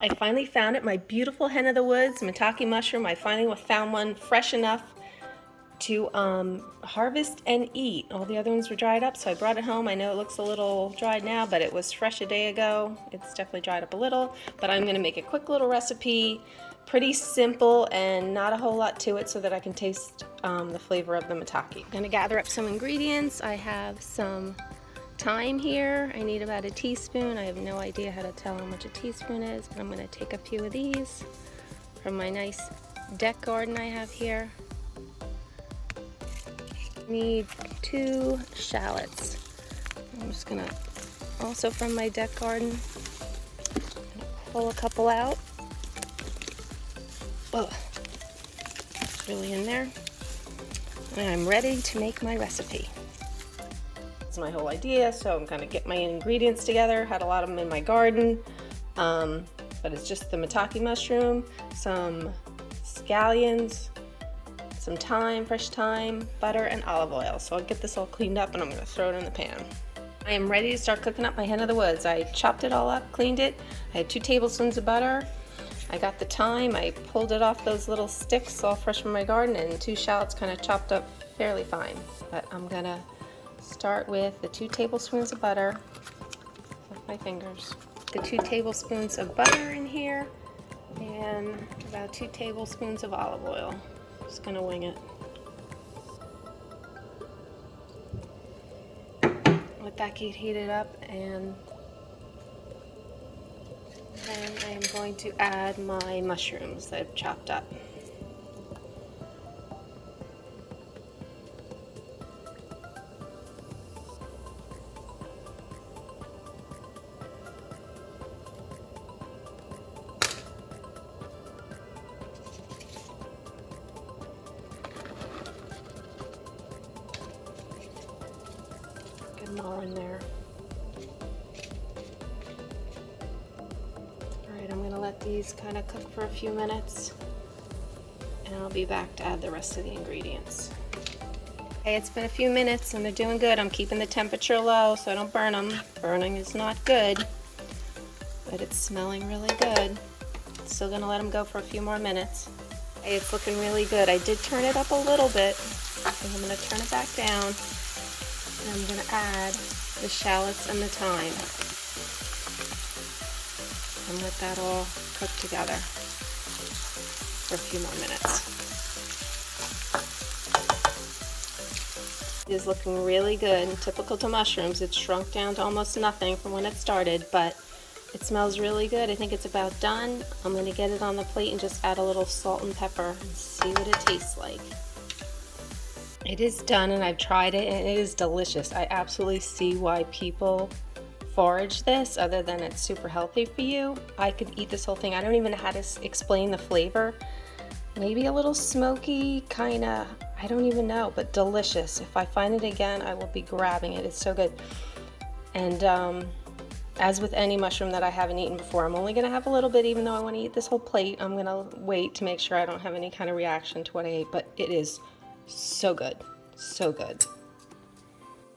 I finally found it, my beautiful hen of the woods, Maitake mushroom. I finally found one fresh enough to harvest and eat. All the other ones were dried up, so I brought it home. I know it looks a little dried now, but it was fresh a day ago. It's definitely dried up a little, but I'm gonna make a quick little recipe, pretty simple and not a whole lot to it, so that I can taste the flavor of the maitake. I'm gonna gather up some ingredients. I have some thyme here. I need about a teaspoon. I have no idea how to tell how much a teaspoon is, but I'm going to take a few of these from my nice deck garden I have here. Need 2 shallots. I'm just going to, also from my deck garden, pull a couple out. Oh, it's really in there. And I'm ready to make my recipe. That's my whole idea, so I'm gonna get my ingredients together. Had a lot of them in my garden, but it's just the maitake mushroom, some scallions, some thyme, fresh thyme, butter, and olive oil. So I'll get this all cleaned up and I'm gonna throw it in the pan. I am ready to start cooking up my hen of the woods. I chopped it all up, cleaned it. I had 2 tablespoons of butter. I got the thyme, I pulled it off those little sticks all fresh from my garden, and 2 shallots kind of chopped up fairly fine. But I'm gonna start with the 2 tablespoons of butter with my fingers. The 2 tablespoons of butter in here and about 2 tablespoons of olive oil. Just gonna wing it. Let that get heated up, and then I am going to add my mushrooms that I've chopped up. Get them all in there. Alright, I'm going to let these kind of cook for a few minutes, and I'll be back to add the rest of the ingredients. Okay, it's been a few minutes and they're doing good. I'm keeping the temperature low so I don't burn them. Burning is not good, but it's smelling really good. Still going to let them go for a few more minutes. Okay, it's looking really good. I did turn it up a little bit, and I'm going to turn it back down, and I'm going to add the shallots and the thyme and let that all cook together for a few more minutes. It is looking really good. Typical to mushrooms, it's shrunk down to almost nothing from when it started, but it smells really good. I think it's about done. I'm going to get it on the plate and just add a little salt and pepper and see what it tastes like. It is done, and I've tried it, and it is delicious. I absolutely see why people forage this, other than it's super healthy for you. I could eat this whole thing. I don't even know how to explain the flavor. Maybe a little smoky, kind of, I don't even know, but delicious. If I find it again, I will be grabbing it. It's so good. And as with any mushroom that I haven't eaten before, I'm only going to have a little bit, even though I want to eat this whole plate. I'm going to wait to make sure I don't have any kind of reaction to what I ate, but it is so good. So good.